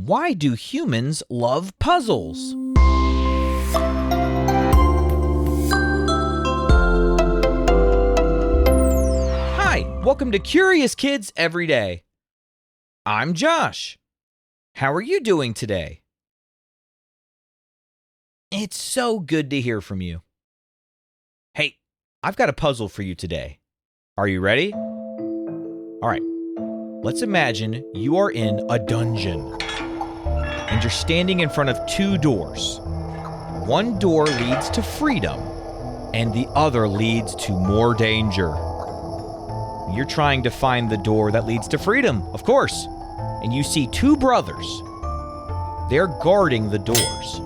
Why do humans love puzzles? Hi, welcome to Curious Kids Every Day. I'm Josh. How are you doing today? It's so good to hear from you. Hey, I've got a puzzle for you today. Are you ready? All right, let's imagine you are in a dungeon and you're standing in front of two doors. One door leads to freedom and the other leads to more danger. You're trying to find the door that leads to freedom, of course, and you see two brothers. They're guarding the doors.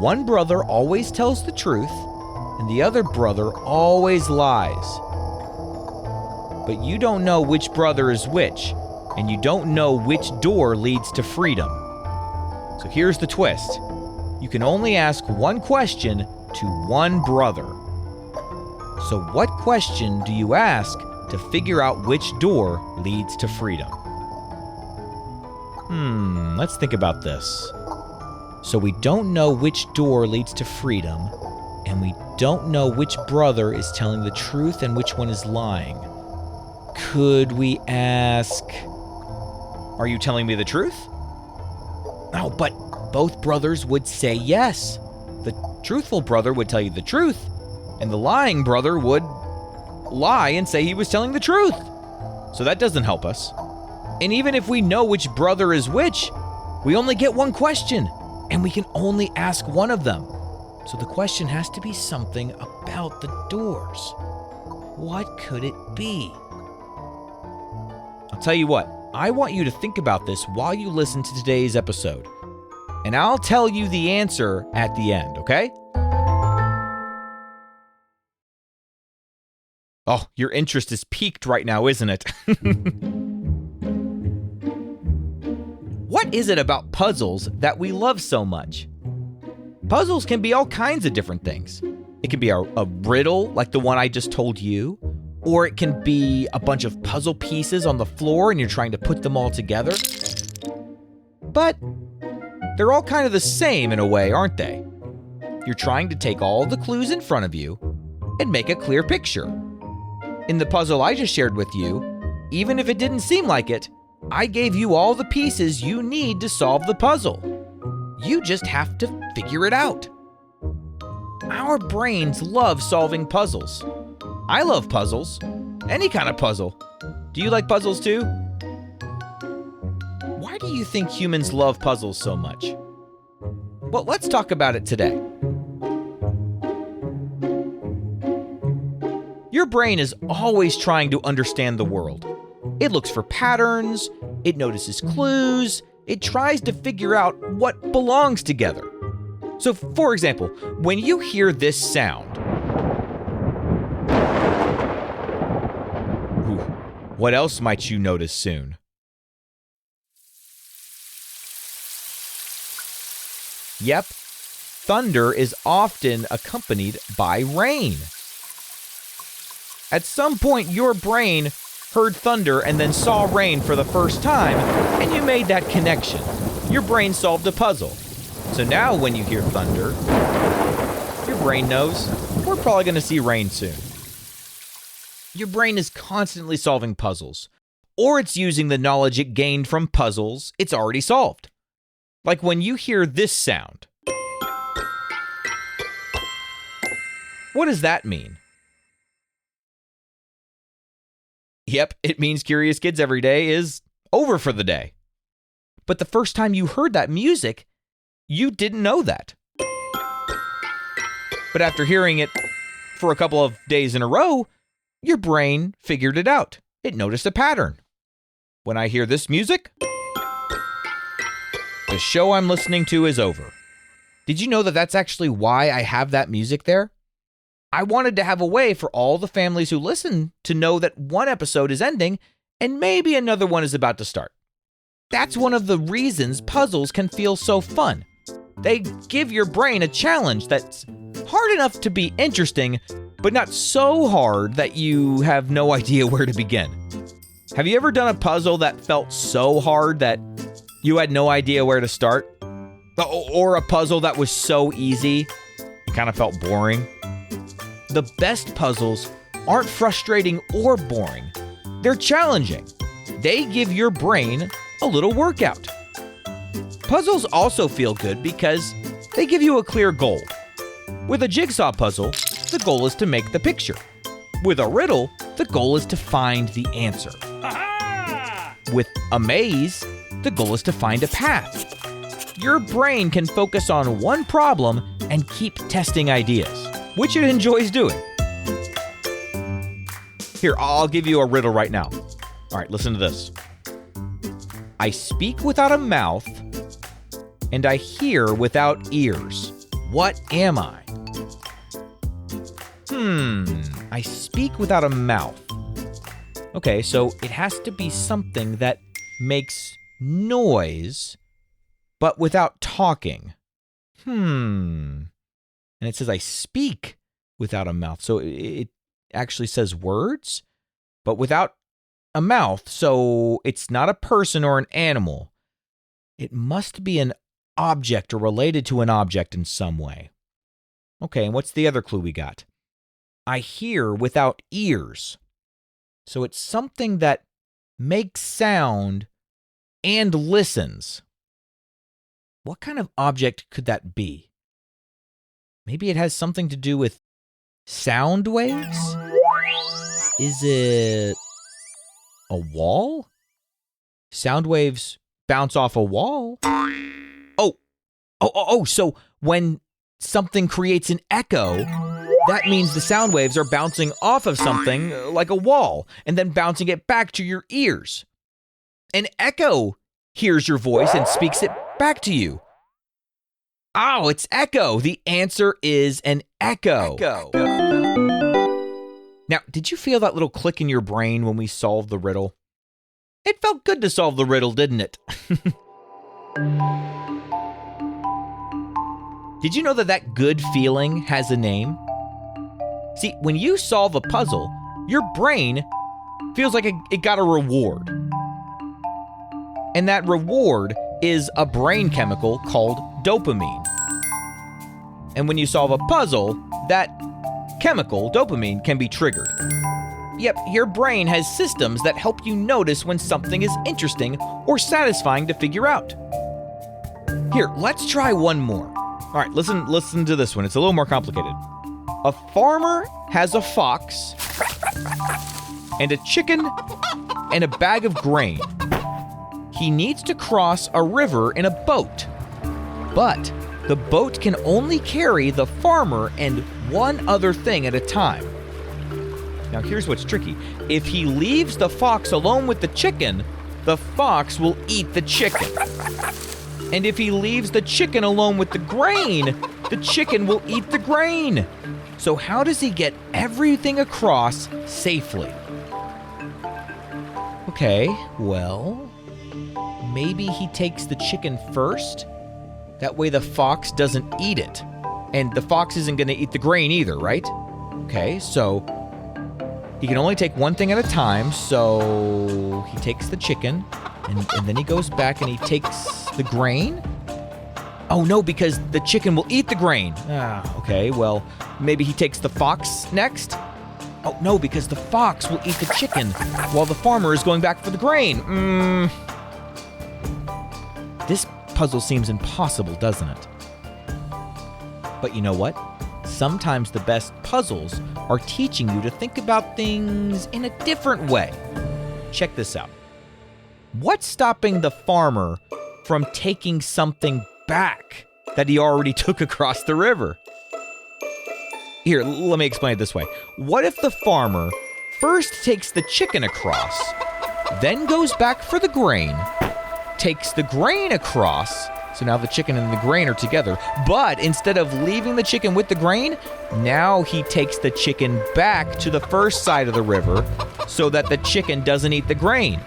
One brother always tells the truth and the other brother always lies. But you don't know which brother is which, and you don't know which door leads to freedom. So here's the twist. You can only ask one question to one brother. So what question do you ask to figure out which door leads to freedom? Let's think about this. So we don't know which door leads to freedom, and we don't know which brother is telling the truth and which one is lying. Could we ask, are you telling me the truth? No, but both brothers would say yes. The truthful brother would tell you the truth, and the lying brother would lie and say he was telling the truth. So that doesn't help us. And even if we know which brother is which, we only get one question, and we can only ask one of them. So the question has to be something about the doors. What could it be? I'll tell you what, I want you to think about this while you listen to today's episode. And I'll tell you the answer at the end, okay? Oh, your interest is piqued right now, isn't it? What is it about puzzles that we love so much? Puzzles can be all kinds of different things. It can be a riddle like the one I just told you, or it can be a bunch of puzzle pieces on the floor and you're trying to put them all together. But they're all kind of the same in a way, aren't they? You're trying to take all the clues in front of you and make a clear picture. In the puzzle I just shared with you, even if it didn't seem like it, I gave you all the pieces you need to solve the puzzle. You just have to figure it out. Our brains love solving puzzles. I love puzzles. Any kind of puzzle. Do you like puzzles too? Why do you think humans love puzzles so much? Well, let's talk about it today. Your brain is always trying to understand the world. It looks for patterns, it notices clues, it tries to figure out what belongs together. So, for example, when you hear this sound, what else might you notice soon? Yep, thunder is often accompanied by rain. At some point, your brain heard thunder and then saw rain for the first time, and you made that connection. Your brain solved a puzzle. So now when you hear thunder, your brain knows we're probably going to see rain soon. Your brain is constantly solving puzzles, or it's using the knowledge it gained from puzzles it's already solved. Like when you hear this sound. What does that mean? Yep, it means Curious Kids Every Day is over for the day. But the first time you heard that music, you didn't know that. But after hearing it for a couple of days in a row, your brain figured it out. It noticed a pattern. When I hear this music, the show I'm listening to is over. Did you know that that's actually why I have that music there? I wanted to have a way for all the families who listen to know that one episode is ending and maybe another one is about to start. That's one of the reasons puzzles can feel so fun. They give your brain a challenge that's hard enough to be interesting, but not so hard that you have no idea where to begin. Have you ever done a puzzle that felt so hard that You had no idea where to start? Or a puzzle that was so easy, it kind of felt boring? The best puzzles aren't frustrating or boring. They're challenging. They give your brain a little workout. Puzzles also feel good because they give you a clear goal. With a jigsaw puzzle, the goal is to make the picture. With a riddle, the goal is to find the answer. Aha! With a maze, the goal is to find a path. Your brain can focus on one problem and keep testing ideas, which it enjoys doing. Here, I'll give you a riddle right now. All right, listen to this. I speak without a mouth, and I hear without ears. What am I? I speak without a mouth. Okay, so it has to be something that makes noise, but without talking. And it says I speak without a mouth. So it actually says words, but without a mouth. So it's not a person or an animal. It must be an object or related to an object in some way. Okay, and what's the other clue we got? I hear without ears. So it's something that makes sound and listens. What kind of object could that be? Maybe it has something to do with sound waves? Is it a wall? Sound waves bounce off a wall? So when something creates an echo, that means the sound waves are bouncing off of something like a wall and then bouncing it back to your ears. An echo hears your voice and speaks it back to you. Oh, it's echo. The answer is an echo. Now, did you feel that little click in your brain when we solved the riddle? It felt good to solve the riddle, didn't it? Did you know that good feeling has a name? See, when you solve a puzzle, your brain feels like it got a reward. And that reward is a brain chemical called dopamine. And when you solve a puzzle, that chemical, dopamine, can be triggered. Yep, your brain has systems that help you notice when something is interesting or satisfying to figure out. Here, let's try one more. All right, listen to this one. It's a little more complicated. A farmer has a fox and a chicken and a bag of grain. He needs to cross a river in a boat, but the boat can only carry the farmer and one other thing at a time. Now here's what's tricky. If he leaves the fox alone with the chicken, the fox will eat the chicken. And if he leaves the chicken alone with the grain, the chicken will eat the grain. So how does he get everything across safely? Okay, well, maybe he takes the chicken first. That way the fox doesn't eat it. And the fox isn't going to eat the grain either, right? Okay, so he can only take one thing at a time. So he takes the chicken, and then he goes back and he takes the grain? Oh no, because the chicken will eat the grain. Okay, well, maybe he takes the fox next? Oh no, because the fox will eat the chicken while the farmer is going back for the grain. This puzzle seems impossible, doesn't it? But you know what? Sometimes the best puzzles are teaching you to think about things in a different way. Check this out. What's stopping the farmer from taking something back that he already took across the river? Here, let me explain it this way. What if the farmer first takes the chicken across, then goes back for the grain, takes the grain across, so now the chicken and the grain are together, but instead of leaving the chicken with the grain, now he takes the chicken back to the first side of the river so that the chicken doesn't eat the grain.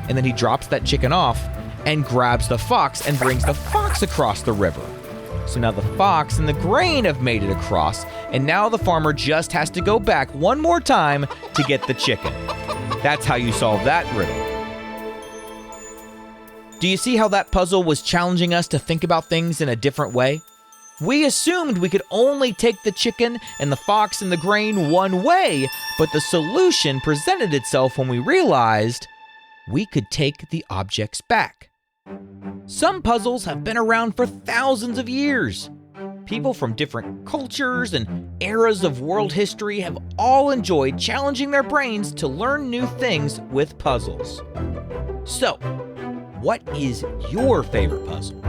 And then he drops that chicken off and grabs the fox and brings the fox across the river. So now the fox and the grain have made it across, and now the farmer just has to go back one more time to get the chicken. That's how you solve that riddle. Do you see how that puzzle was challenging us to think about things in a different way? We assumed we could only take the chicken and the fox and the grain one way, but the solution presented itself when we realized we could take the objects back. Some puzzles have been around for thousands of years. People from different cultures and eras of world history have all enjoyed challenging their brains to learn new things with puzzles. So, what is your favorite puzzle?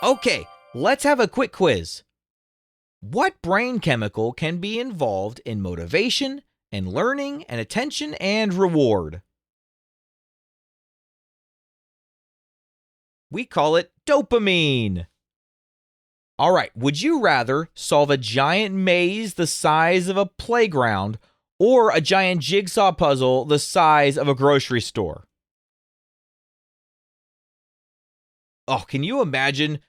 Okay, let's have a quick quiz. What brain chemical can be involved in motivation and learning and attention and reward? We call it dopamine. All right, would you rather solve a giant maze the size of a playground or a giant jigsaw puzzle the size of a grocery store? Oh, can you imagine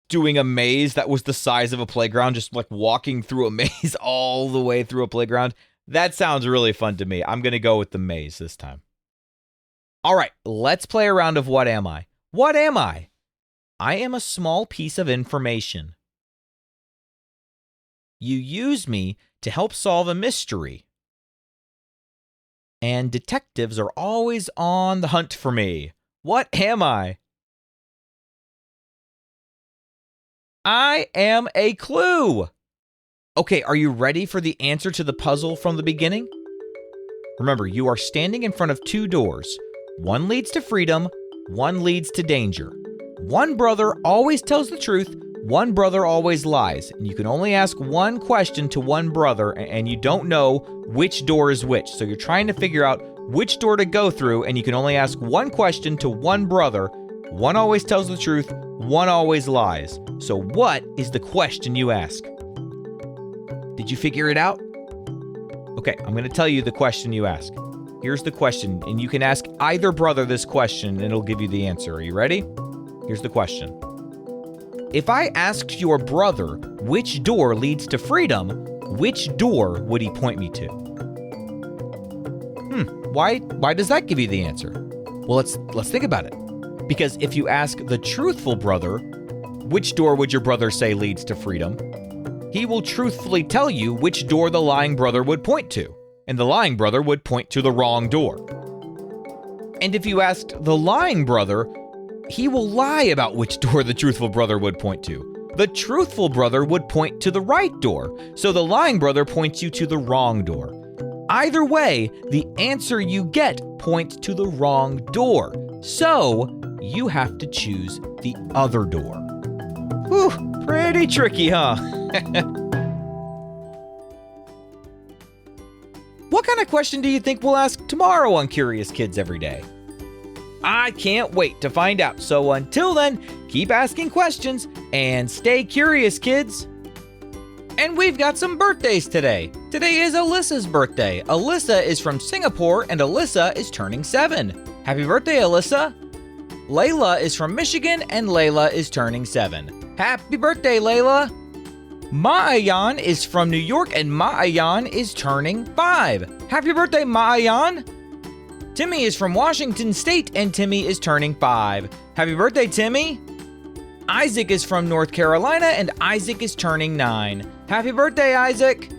doing a maze that was the size of a playground, just like walking through a maze all the way through a playground? That sounds really fun to me. I'm going to go with the maze this time. All right, let's play a round of What Am I? What am I? I am a small piece of information. You use me to help solve a mystery. And detectives are always on the hunt for me. What am I? I am a clue. Okay, are you ready for the answer to the puzzle from the beginning? Remember, you are standing in front of two doors. One leads to freedom, one leads to danger. One brother always tells the truth, one brother always lies. And you can only ask one question to one brother, and you don't know which door is which. So you're trying to figure out which door to go through, and you can only ask one question to one brother. One always tells the truth, one always lies. So what is the question you ask? Did you figure it out? Okay, I'm going to tell you the question you ask. Here's the question, and you can ask either brother this question, and it'll give you the answer. Are you ready? Here's the question. If I asked your brother which door leads to freedom, which door would he point me to? Why does that give you the answer? Well, let's think about it. Because if you ask the truthful brother, which door would your brother say leads to freedom? He will truthfully tell you which door the lying brother would point to. And the lying brother would point to the wrong door. And if you asked the lying brother, he will lie about which door the truthful brother would point to. The truthful brother would point to the right door, so the lying brother points you to the wrong door. Either way, the answer you get points to the wrong door, so you have to choose the other door. Whew, pretty tricky, huh? What kind of question do you think we'll ask tomorrow on Curious Kids Every Day? I can't wait to find out. So until then, keep asking questions and stay curious, kids. And we've got some birthdays today. Today is Alyssa's birthday. Alyssa is from Singapore and Alyssa is turning 7. Happy birthday, Alyssa. Layla is from Michigan and Layla is turning 7. Happy birthday, Layla. Maayan is from New York and Maayan is turning 5. Happy birthday, Maayan. Timmy is from Washington State and Timmy is turning 5. Happy birthday, Timmy. Isaac is from North Carolina and Isaac is turning 9. Happy birthday, Isaac.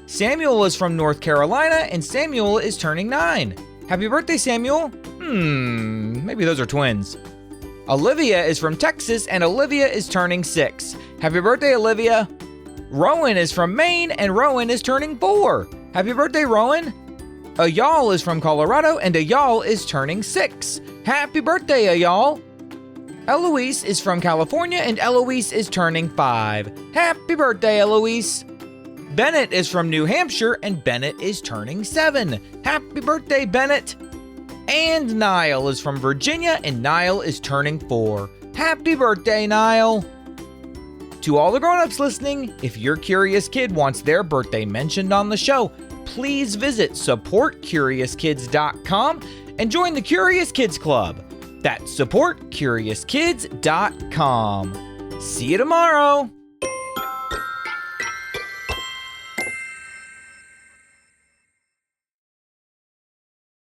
Samuel is from North Carolina and Samuel is turning 9. Happy birthday, Samuel. Maybe those are twins. Olivia is from Texas and Olivia is turning 6. Happy birthday, Olivia. Rowan is from Maine and Rowan is turning 4. Happy birthday, Rowan. Ayal is from Colorado and Ayal is turning 6. Happy birthday, Ayal. Eloise is from California and Eloise is turning 5. Happy birthday, Eloise. Bennett is from New Hampshire and Bennett is turning 7. Happy birthday, Bennett. And Niall is from Virginia and Niall is turning 4. Happy birthday, Niall. To all the grown-ups listening, if your curious kid wants their birthday mentioned on the show, please visit supportcuriouskids.com and join the Curious Kids Club. That's supportcuriouskids.com. See you tomorrow.